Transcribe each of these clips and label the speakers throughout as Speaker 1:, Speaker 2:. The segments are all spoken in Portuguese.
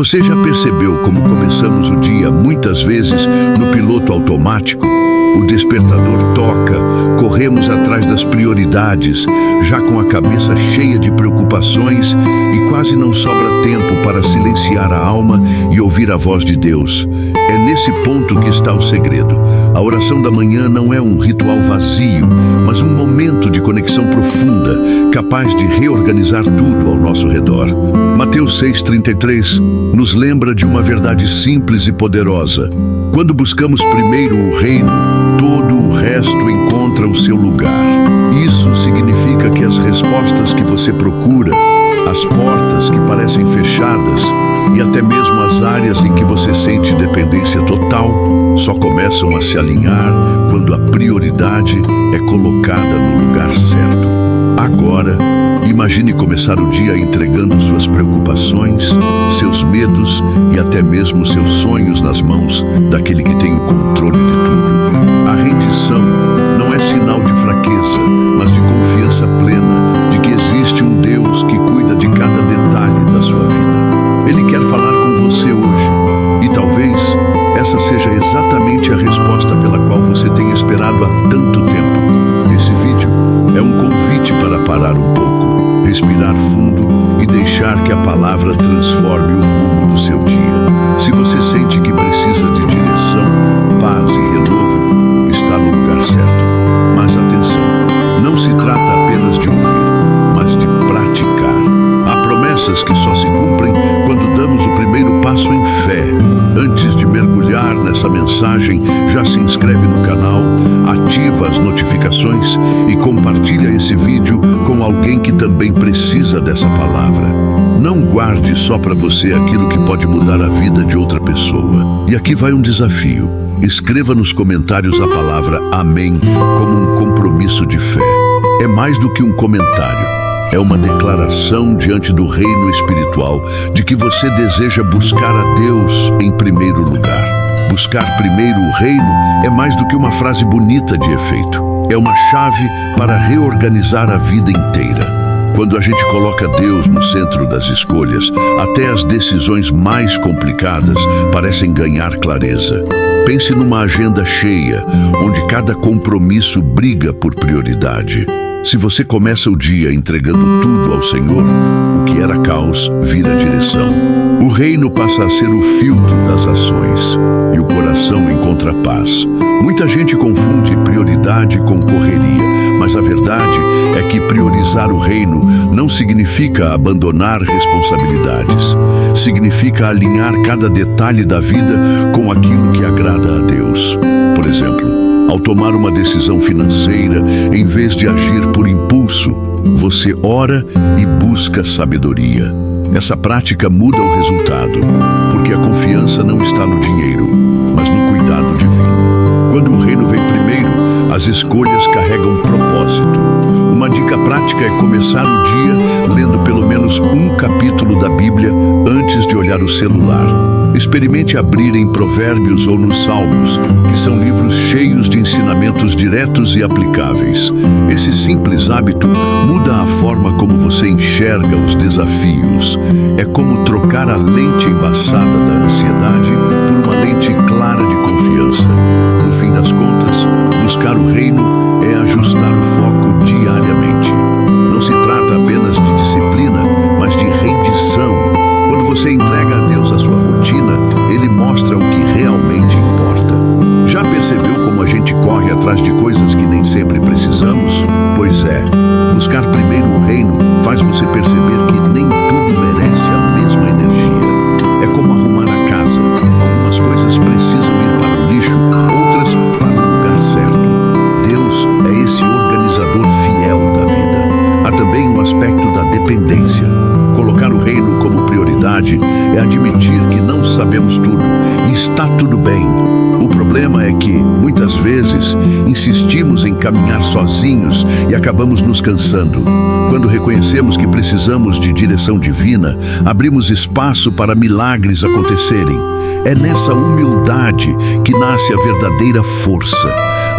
Speaker 1: Você já percebeu como começamos o dia muitas vezes no piloto automático? O despertador toca, corremos atrás das prioridades, já com a cabeça cheia de preocupações e quase não sobra tempo para silenciar a alma e ouvir a voz de Deus. É nesse ponto que está o segredo. A oração da manhã não é um ritual vazio, mas um momento de conexão profunda, capaz de reorganizar tudo ao nosso redor. Mateus 6,33 nos lembra de uma verdade simples e poderosa. Quando buscamos primeiro o reino, todo o resto encontra o seu lugar. Isso significa que as respostas que você procura, as portas que parecem fechadas e até mesmo as áreas em que você sente dependência total, só começam a se alinhar quando a prioridade é colocada no lugar certo. Agora, imagine começar o dia entregando suas preocupações, seus medos e até mesmo seus sonhos nas mãos daquele que tem o controle de tudo. A rendição não é sinal de fraqueza, mas de confiança plena de que existe um Deus que cuida de cada detalhe da sua vida. Ele quer falar com você hoje e talvez essa seja exatamente a resposta pela qual você tem esperado há tanto tempo. Esse vídeo é um convite para parar um pouco, respirar fundo e deixar que a palavra transforme o rumo do seu dia. Se você sente que precisa de direção, paz e renovo, está no lugar certo. Mas atenção, não se trata apenas de ouvir, mas de praticar. Há promessas que só se cumprem quando damos o primeiro passo em fé. Antes de mergulhar nessa mensagem, já se inscreve no canal, ativa as notificações e compartilha esse vídeo com alguém que também precisa dessa palavra. Não guarde só para você aquilo que pode mudar a vida de outra pessoa. E aqui vai um desafio. Escreva nos comentários a palavra Amém como um compromisso de fé. É mais do que um comentário. É uma declaração diante do reino espiritual de que você deseja buscar a Deus em primeiro lugar. Buscar primeiro o reino é mais do que uma frase bonita de efeito. É uma chave para reorganizar a vida inteira. Quando a gente coloca Deus no centro das escolhas, até as decisões mais complicadas parecem ganhar clareza. Pense numa agenda cheia, onde cada compromisso briga por prioridade. Se você começa o dia entregando tudo ao Senhor, o que era caos vira direção. O reino passa a ser o filtro das ações e o coração encontra paz. Muita gente confunde prioridade com correria, mas a verdade é que priorizar o reino não significa abandonar responsabilidades. Significa alinhar cada detalhe da vida com aquilo que agrada a Deus. Por exemplo, ao tomar uma decisão financeira, em vez de agir por impulso, você ora e busca sabedoria. Essa prática muda o resultado, porque a confiança não está no dinheiro, mas no cuidado divino. Quando o reino vem primeiro, as escolhas carregam propósito. Uma dica prática é começar o dia lendo pelo menos um capítulo da Bíblia antes de olhar o celular. Experimente abrir em Provérbios ou nos Salmos, que são livros cheios de ensinamentos diretos e aplicáveis. Esse simples hábito muda a forma como você enxerga os desafios. É como trocar a lente embaçada da ansiedade por uma lente clara de confiança. No fim das contas, buscar o reino é ajustar o foco diariamente. Não se trata apenas de disciplina, mas de rendição. Quando você entrega a Deus a sua rotina, Ele mostra o que realmente importa. Já percebeu como a gente corre atrás de coisas que nem sempre precisamos? Pois é, buscar primeiro o reino faz você perceber que nem tudo merece a mesma energia. É como arrumar a casa. Algumas coisas precisam ir para o lixo, outras para o lugar certo. Deus é esse organizador fiel da vida. Há também um aspecto da dependência. Colocar o reino como prioridade é admitir que não sabemos tudo e está tudo bem. O problema é que, muitas vezes, insistimos em caminhar sozinhos e acabamos nos cansando. Quando reconhecemos que precisamos de direção divina, abrimos espaço para milagres acontecerem. É nessa humildade que nasce a verdadeira força.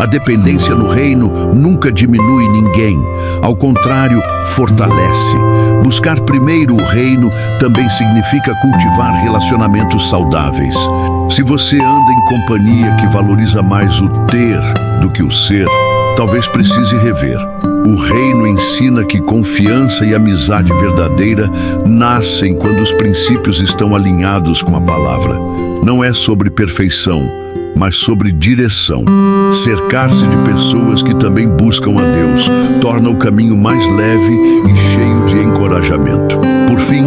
Speaker 1: A dependência no reino nunca diminui ninguém, ao contrário, fortalece. Buscar primeiro o reino também significa cultivar relacionamentos saudáveis. Se você anda em companhia que valoriza mais o ter do que o ser, talvez precise rever. O reino ensina que confiança e amizade verdadeira nascem quando os princípios estão alinhados com a palavra. Não é sobre perfeição, mas sobre direção. Cercar-se de pessoas que também buscam a Deus torna o caminho mais leve e cheio de encorajamento. Por fim,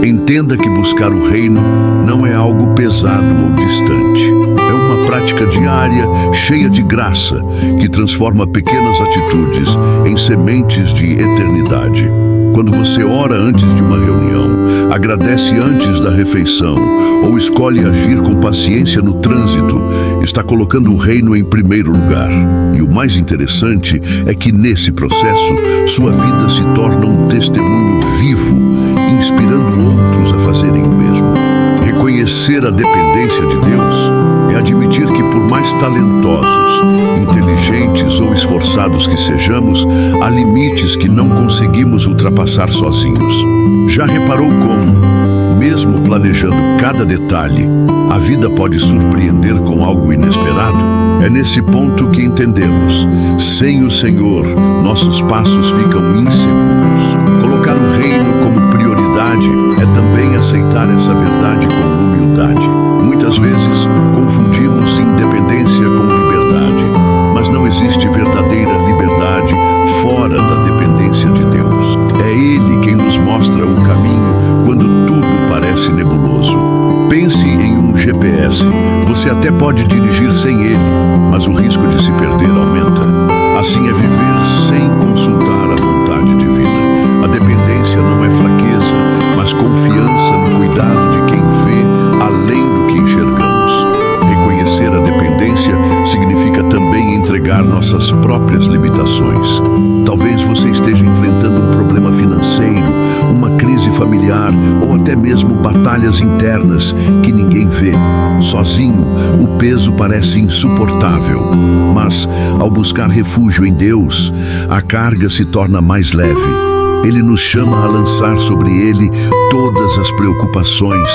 Speaker 1: entenda que buscar o reino não é algo pesado ou distante. É uma prática diária, cheia de graça, que transforma pequenas atitudes em sementes de eternidade. Quando você ora antes de uma reunião, agradece antes da refeição ou escolhe agir com paciência no trânsito, está colocando o reino em primeiro lugar. E o mais interessante é que nesse processo, sua vida se torna um testemunho vivo, inspirando outros a fazerem o mesmo. Reconhecer a dependência de Deus é admitir que por mais talentosos, inteligentes ou esforçados que sejamos, há limites que não conseguimos ultrapassar sozinhos. Já reparou como, mesmo planejando cada detalhe, a vida pode surpreender com algo inesperado? É nesse ponto que entendemos: sem o Senhor, nossos passos ficam inseguros. Colocar o reino como prioridade é também aceitar essa verdade com humildade. Muitas vezes confundimos independência com liberdade, mas não existe verdadeira liberdade fora da dependência de Deus. É Ele quem nos mostra o caminho quando tudo parece nebuloso. Pense em um GPS. Você até pode dirigir sem ele, mas o risco de se perder aumenta. Assim é viver sem consultar a vontade divina. A dependência não é fraqueza, mas confiança no cuidado de quem vê além do que enxergamos. Reconhecer a dependência significa também entregar nossas próprias limitações. Talvez você esteja enfrentando um problema financeiro, uma crise familiar ou até mesmo batalhas internas que ninguém vê. Sozinho, o peso parece insuportável, mas ao buscar refúgio em Deus, a carga se torna mais leve. Ele nos chama a lançar sobre ele todas as preocupações,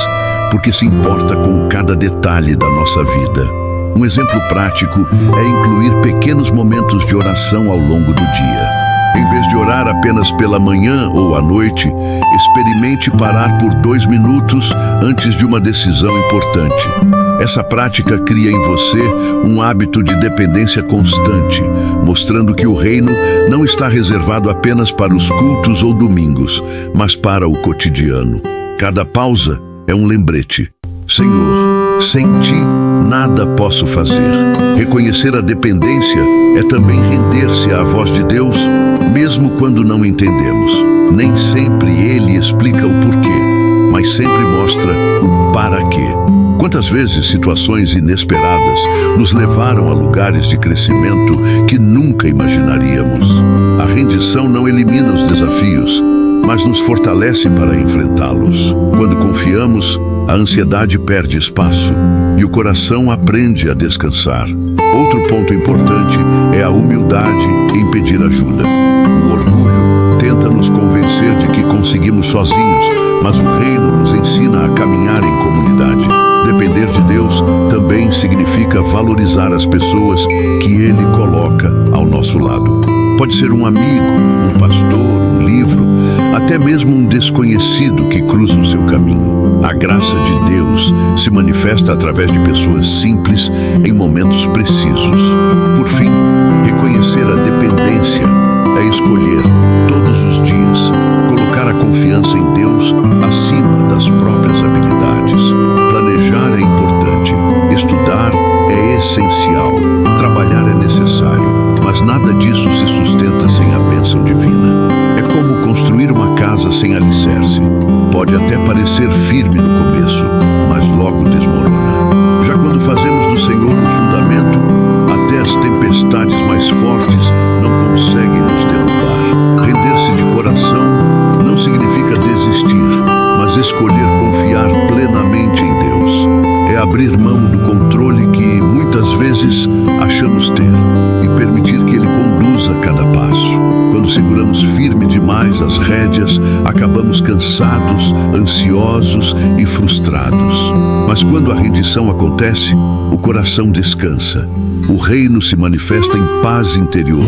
Speaker 1: porque se importa com cada detalhe da nossa vida. Um exemplo prático é incluir pequenos momentos de oração ao longo do dia. Em vez de orar apenas pela manhã ou à noite, experimente parar por 2 minutos antes de uma decisão importante. Essa prática cria em você um hábito de dependência constante, mostrando que o reino não está reservado apenas para os cultos ou domingos, mas para o cotidiano. Cada pausa é um lembrete. Senhor, sem ti nada posso fazer. Reconhecer a dependência é também render-se à voz de Deus, mesmo quando não entendemos. Nem sempre Ele explica o porquê, mas sempre mostra o para quê. Quantas vezes situações inesperadas nos levaram a lugares de crescimento que nunca imaginaríamos. A rendição não elimina os desafios, mas nos fortalece para enfrentá-los. Quando confiamos, a ansiedade perde espaço e o coração aprende a descansar. Outro ponto importante é a humildade em pedir ajuda. O orgulho tenta nos convencer de que conseguimos sozinhos, mas o reino nos ensina a caminhar em comunidade. Depender de Deus também significa valorizar as pessoas que Ele coloca ao nosso lado. Pode ser um amigo, um pastor, um livro, até mesmo um desconhecido que cruza o seu caminho. A graça de Deus se manifesta através de pessoas simples em momentos precisos. Por fim, reconhecer a dependência é escolher todos os dias colocar a confiança em Deus acima das próprias habilidades. Planejar é importante, estudar é essencial, trabalhar é necessário, mas nada disso se sustenta sem a bênção divina. É como construir uma casa sem alicerce. Pode até parecer firme no começo, mas logo desmorona. Já quando fazemos do Senhor o fundamento, até as tempestades mais fortes não conseguem nos derrubar. Render-se de coração não significa desistir, mas escolher confiar plenamente em Deus. É abrir mão do controle que muitas vezes achamos ter e tomamos as rédeas, acabamos cansados, ansiosos e frustrados. Mas quando a rendição acontece, o coração descansa. O reino se manifesta em paz interior,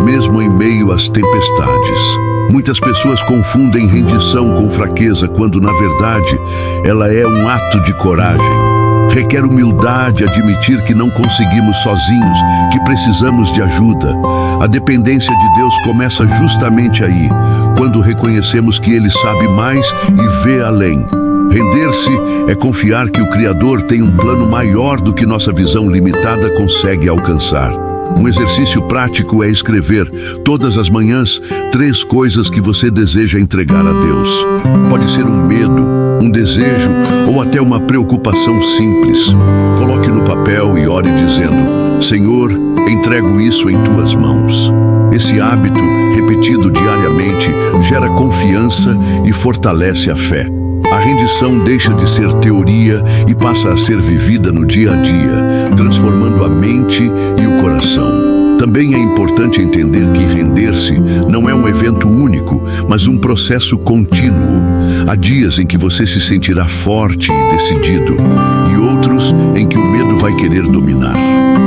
Speaker 1: mesmo em meio às tempestades. Muitas pessoas confundem rendição com fraqueza, quando, na verdade, ela é um ato de coragem. Requer humildade admitir que não conseguimos sozinhos, que precisamos de ajuda. A dependência de Deus começa justamente aí, quando reconhecemos que Ele sabe mais e vê além. Render-se é confiar que o Criador tem um plano maior do que nossa visão limitada consegue alcançar. Um exercício prático é escrever, todas as manhãs, 3 coisas que você deseja entregar a Deus. Pode ser um medo, um desejo ou até uma preocupação simples. Coloque no papel e ore dizendo: Senhor, entrego isso em tuas mãos. Esse hábito, repetido diariamente, gera confiança e fortalece a fé. A rendição deixa de ser teoria e passa a ser vivida no dia a dia, transformando a mente e o coração. Também é importante entender que render-se não é um evento único, mas um processo contínuo. Há dias em que você se sentirá forte e decidido, e outros em que o medo vai querer dominar.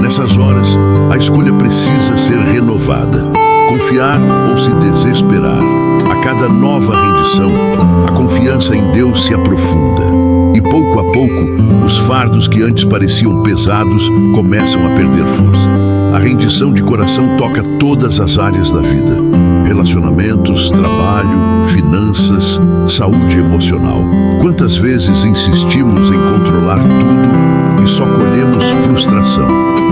Speaker 1: Nessas horas, a escolha precisa ser renovada. Confiar ou se desesperar. A cada nova rendição, a confiança em Deus se aprofunda. E pouco a pouco, os fardos que antes pareciam pesados começam a perder força. A rendição de coração toca todas as áreas da vida: relacionamentos, trabalho, finanças, saúde emocional. Quantas vezes insistimos em controlar tudo e só colhemos frustração?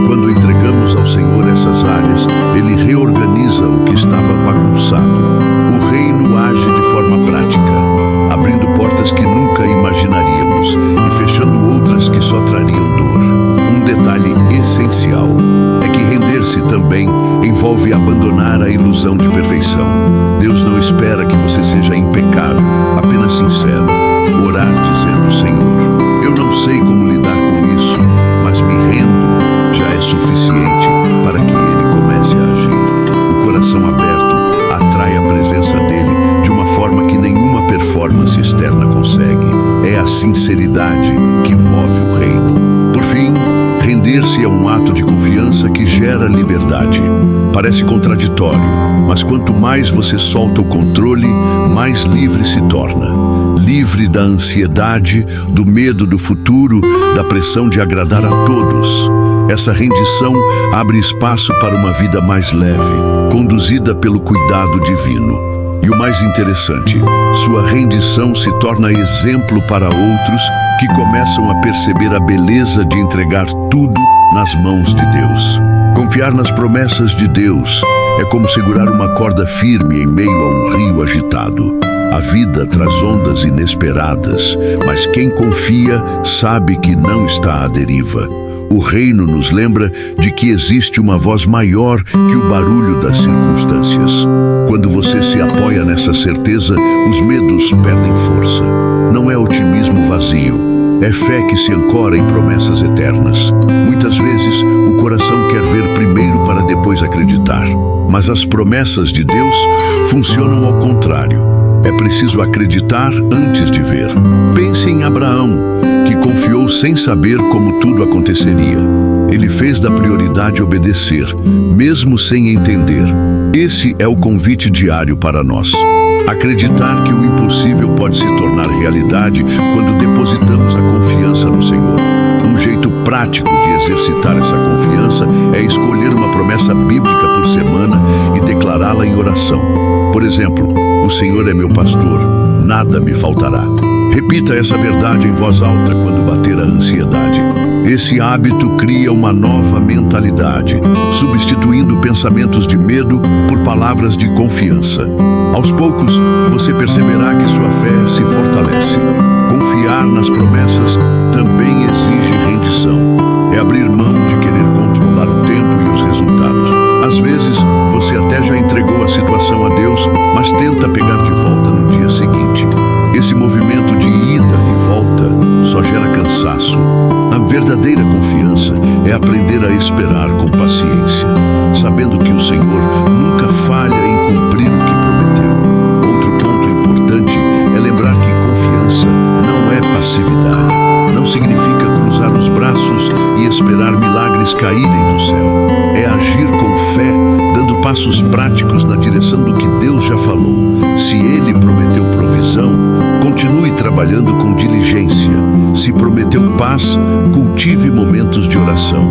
Speaker 1: Quando entregamos ao Senhor essas áreas, Ele reorganiza o que estava bagunçado. O reino age de forma prática, abrindo portas que nunca imaginaríamos e fechando outras que só trariam dor. Um detalhe essencial é que render-se também envolve abandonar a ilusão de perfeição. Deus não espera que você seja impecável, apenas sincero. Orar dizendo: Senhor, eu não sei como lidar com isso, mas me rendo, já é suficiente para que Ele comece a agir. O coração aberto atrai a presença dEle de uma forma que nenhuma performance externa consegue. É a sinceridade que move o reino. Por fim, render-se é um ato de confiança que gera liberdade. Parece contraditório, mas quanto mais você solta o controle, mais livre se torna. Livre da ansiedade, do medo do futuro, da pressão de agradar a todos. Essa rendição abre espaço para uma vida mais leve, conduzida pelo cuidado divino. E o mais interessante, sua rendição se torna exemplo para outros que começam a perceber a beleza de entregar tudo nas mãos de Deus. Confiar nas promessas de Deus é como segurar uma corda firme em meio a um rio agitado. A vida traz ondas inesperadas, mas quem confia sabe que não está à deriva. O reino nos lembra de que existe uma voz maior que o barulho das circunstâncias. Quando você se apoia nessa certeza, os medos perdem força. Não é otimismo vazio, é fé que se ancora em promessas eternas. Muitas vezes, o coração quer ver primeiro para depois acreditar. Mas as promessas de Deus funcionam ao contrário. É preciso acreditar antes de ver. Pense em Abraão, que confiou sem saber como tudo aconteceria. Ele fez da prioridade obedecer, mesmo sem entender. Esse é o convite diário para nós. Acreditar que o impossível pode se tornar realidade quando depositamos a confiança no Senhor. Um jeito prático de exercitar essa confiança é escolher uma promessa bíblica por semana e declará-la em oração. Por exemplo, o Senhor é meu pastor, nada me faltará. Repita essa verdade em voz alta quando bater a ansiedade. Esse hábito cria uma nova mentalidade, substituindo pensamentos de medo por palavras de confiança. Aos poucos, você perceberá que sua fé se fortalece. Confiar nas promessas também exige rendição. É abrir mão de querer controlar o tempo e os resultados. Às vezes, você até já entregou a situação a Deus, mas tenta pegar de volta no dia seguinte. Esse movimento de ida e volta só gera cansaço. A verdadeira confiança é aprender a esperar com paciência, sabendo que o Senhor nunca falha em cumprir o que prometeu. eles caírem do céu. É agir com fé, dando passos práticos na direção do que Deus já falou. Se Ele prometeu provisão, continue trabalhando com diligência. Se prometeu paz, cultive momentos de oração.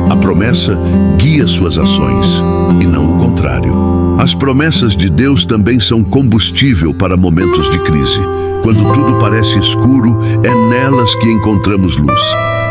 Speaker 1: A promessa guia suas ações, e não o contrário. As promessas de Deus também são combustível para momentos de crise. Quando tudo parece escuro, é nelas que encontramos luz.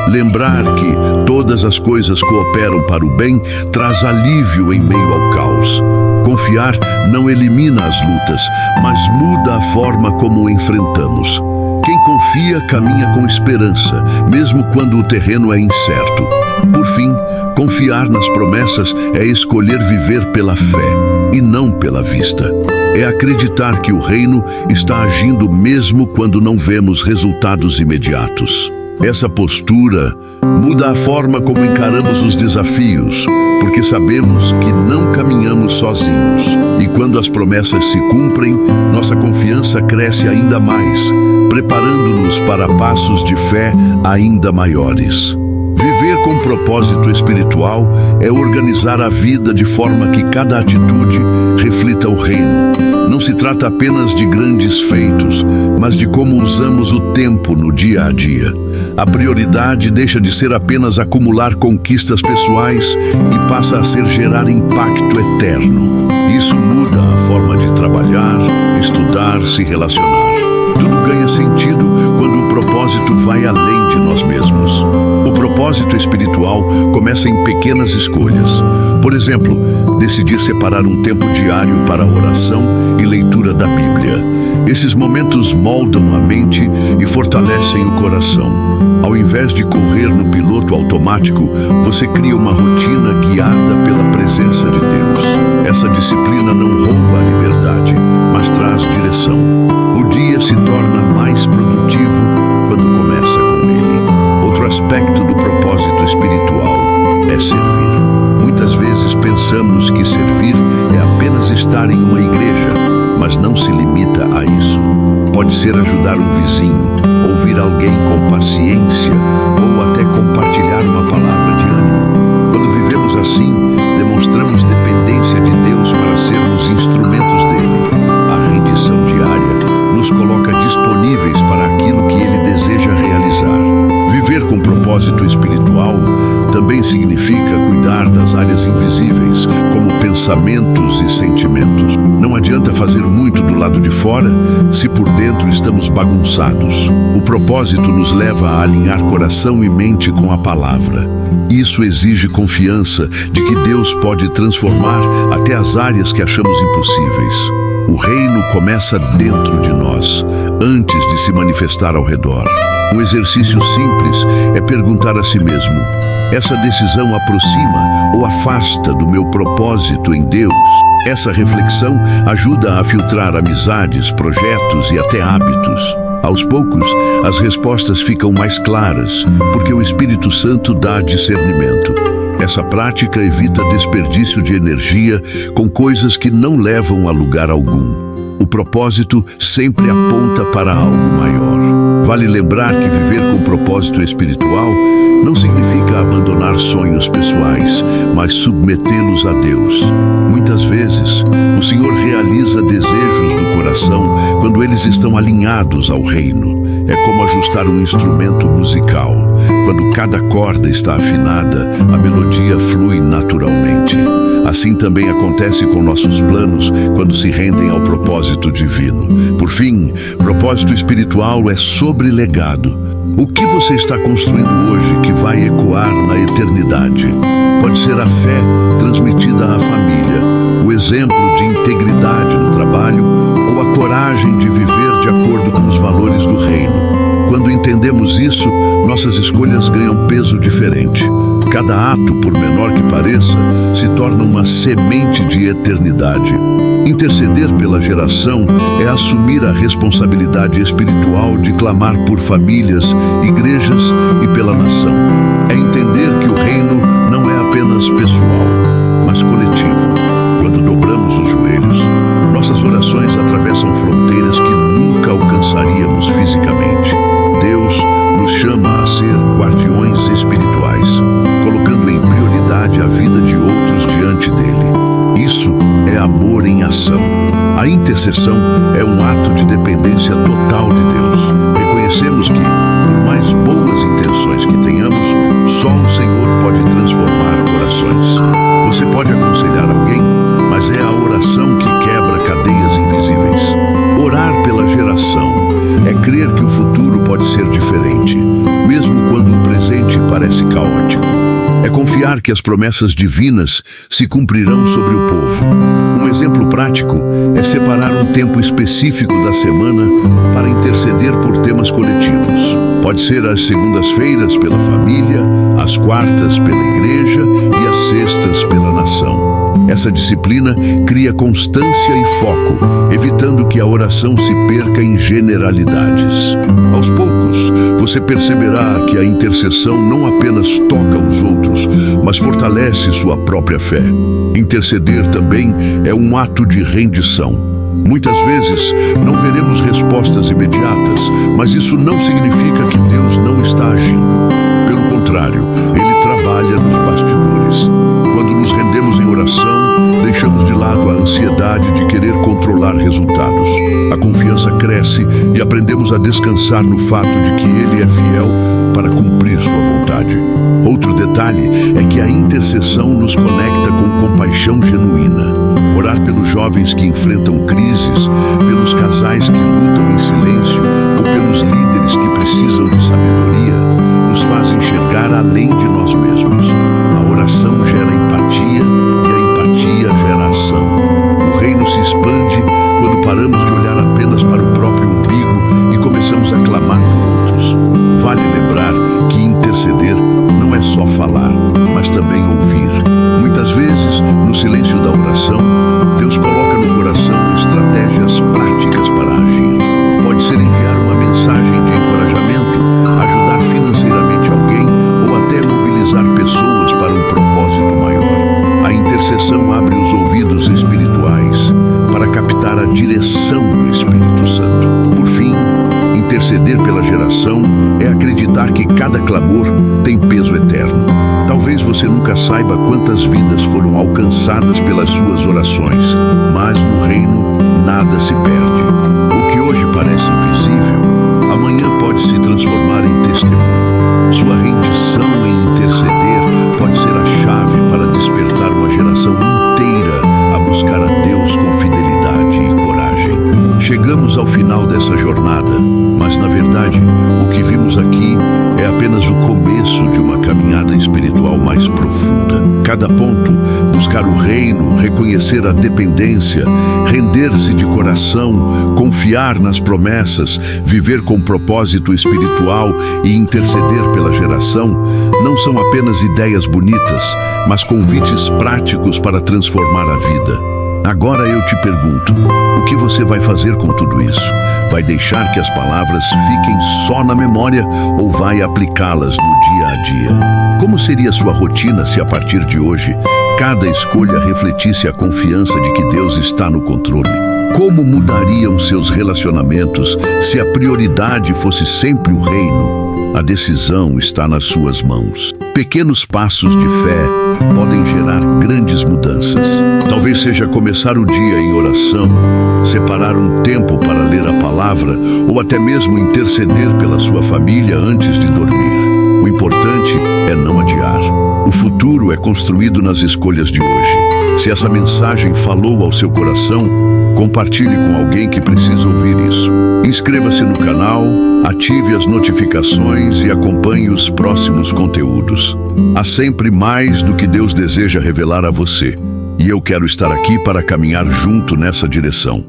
Speaker 1: Lembrar que todas as coisas cooperam para o bem traz alívio em meio ao caos. Confiar não elimina as lutas, mas muda a forma como o enfrentamos. Quem confia caminha com esperança, mesmo quando o terreno é incerto. Por fim, confiar nas promessas é escolher viver pela fé e não pela vista. É acreditar que o reino está agindo mesmo quando não vemos resultados imediatos. Essa postura muda a forma como encaramos os desafios, porque sabemos que não caminhamos sozinhos. E quando as promessas se cumprem, nossa confiança cresce ainda mais, preparando-nos para passos de fé ainda maiores. Viver com propósito espiritual é organizar a vida de forma que cada atitude reflita o reino. Não se trata apenas de grandes feitos, mas de como usamos o tempo no dia a dia. A prioridade deixa de ser apenas acumular conquistas pessoais e passa a ser gerar impacto eterno. Isso muda a forma de trabalhar, estudar, se relacionar. Tudo ganha sentido quando o propósito vai além de nós mesmos. O propósito espiritual começa em pequenas escolhas. Por exemplo, decidir separar um tempo diário para oração e leitura da Bíblia. Esses momentos moldam a mente e fortalecem o coração. Ao invés de correr no piloto automático, você cria uma rotina guiada pela presença de Deus. Essa disciplina não rouba a liberdade, mas traz direção. O dia se torna mais produtivo quando começa com ele. Outro aspecto do propósito espiritual é servir. Muitas vezes pensamos que servir é apenas estar em uma igreja, mas não se limita a isso. Pode ser ajudar um vizinho, ouvir alguém com paciência ou até compartilhar uma palavra de ânimo. Quando vivemos assim, demonstramos dependência de Deus para sermos instrumentos dele. A rendição diária nos coloca disponíveis para aquilo que ele deseja realizar. Viver com propósito espiritual também significa cuidar das áreas invisíveis, como pensamentos e sentimentos. Não adianta fazer muito do lado de fora se por dentro estamos bagunçados. O propósito nos leva a alinhar coração e mente com a palavra. Isso exige confiança de que Deus pode transformar até as áreas que achamos impossíveis. O reino começa dentro de nós, antes de se manifestar ao redor. Um exercício simples é perguntar a si mesmo: essa decisão aproxima ou afasta do meu propósito em Deus? Essa reflexão ajuda a filtrar amizades, projetos e até hábitos. Aos poucos, as respostas ficam mais claras, porque o Espírito Santo dá discernimento. Essa prática evita desperdício de energia com coisas que não levam a lugar algum. O propósito sempre aponta para algo maior. Vale lembrar que viver com propósito espiritual não significa abandonar sonhos pessoais, mas submetê-los a Deus. Muitas vezes, o Senhor realiza desejos do coração quando eles estão alinhados ao reino. É como ajustar um instrumento musical. Quando cada corda está afinada, a melodia flui naturalmente. Assim também acontece com nossos planos quando se rendem ao propósito divino. Por fim, propósito espiritual é sobre legado. O que você está construindo hoje que vai ecoar na eternidade? Pode ser a fé transmitida à família, o exemplo de integridade no trabalho ou a coragem de viver de acordo com os valores do reino. Quando entendemos isso, nossas escolhas ganham peso diferente. Cada ato, por menor que pareça, se torna uma semente de eternidade. Interceder pela geração é assumir a responsabilidade espiritual de clamar por famílias, igrejas e pela nação. É entender que o reino não é apenas pessoal, mas coletivo. Quando dobramos os joelhos, nossas orações atravessam fronteiras que nunca alcançaríamos fisicamente. Deus nos chama a ser guardiões espirituais, colocando em prioridade amor em ação. A intercessão é um ato de dependência total de Deus. Reconhecemos que, por mais boas intenções que tenhamos, só o Senhor pode transformar corações. Você pode aconselhar alguém, mas é a oração que quebra cadeias invisíveis. Orar pela geração é crer que o futuro pode ser diferente, mesmo quando o presente parece caótico. É confiar que as promessas divinas se cumprirão sobre o povo. Um exemplo prático é separar um tempo específico da semana para interceder por temas coletivos. Pode ser às segundas-feiras pela família, às quartas pela igreja e às sextas pela nação. Essa disciplina cria constância e foco, evitando que a oração se perca em generalidades. Aos poucos, você perceberá que a intercessão não apenas toca os outros, mas fortalece sua própria fé. Interceder também é um ato de rendição. Muitas vezes não veremos respostas imediatas, mas isso não significa que Deus não está agindo. Pelo contrário, Ele trabalha nos bastidores. Quando nos rendemos em oração, deixamos de lado a ansiedade de querer controlar resultados. A confiança cresce e aprendemos a descansar no fato de que Ele é fiel para cumprir sua vontade. Outro detalhe é que a intercessão nos conecta com compaixão genuína. Orar pelos jovens que enfrentam crises, pelos casais que lutam em silêncio ou pelos líderes que precisam de sabedoria, nos faz enxergar além de nós mesmos. A oração gera empatia e a empatia gera ação. O reino se expande quando paramos de olhar apenas para o próprio umbigo e começamos a clamar por outros. Vale lembrar que interceder não é só falar, mas também ouvir. Muitas vezes, no silêncio da oração, Deus coloca no coração estratégias práticas para agir. Pode ser enviar uma mensagem de encorajamento, ajudar financeiramente alguém ou até mobilizar pessoas para um propósito maior. A intercessão abre os ouvidos espirituais para captar a direção do Espírito Santo. Por fim, interceder pela geração é acreditar que cada clamor tem peso eterno. Talvez você nunca saiba quantas vidas foram alcançadas pelas suas orações, mas no reino nada se perde. O que hoje parece invisível, amanhã pode se transformar em testemunho. Sua rendição em interceder pode ser a chave para despertar uma geração inteira a buscar a Deus com fidelidade e coragem. Chegamos ao final dessa jornada, mas na verdade, o que vimos aqui é apenas o começo de uma caminhada espiritual mais profunda. Cada ponto, buscar o reino, reconhecer a dependência, render-se de coração, confiar nas promessas, viver com propósito espiritual e interceder pela geração, não são apenas ideias bonitas, mas convites práticos para transformar a vida. Agora eu te pergunto, o que você vai fazer com tudo isso? Vai deixar que as palavras fiquem só na memória ou vai aplicá-las no dia a dia? Como seria sua rotina se a partir de hoje, cada escolha refletisse a confiança de que Deus está no controle? Como mudariam seus relacionamentos se a prioridade fosse sempre o reino? A decisão está nas suas mãos. Pequenos passos de fé podem gerar grandes mudanças. Talvez seja começar o dia em oração, separar um tempo para ler a palavra ou até mesmo interceder pela sua família antes de dormir. O importante é não adiar. O futuro é construído nas escolhas de hoje. Se essa mensagem falou ao seu coração, compartilhe com alguém que precisa ouvir isso. Inscreva-se no canal, ative as notificações e acompanhe os próximos conteúdos. Há sempre mais do que Deus deseja revelar a você. E eu quero estar aqui para caminhar junto nessa direção.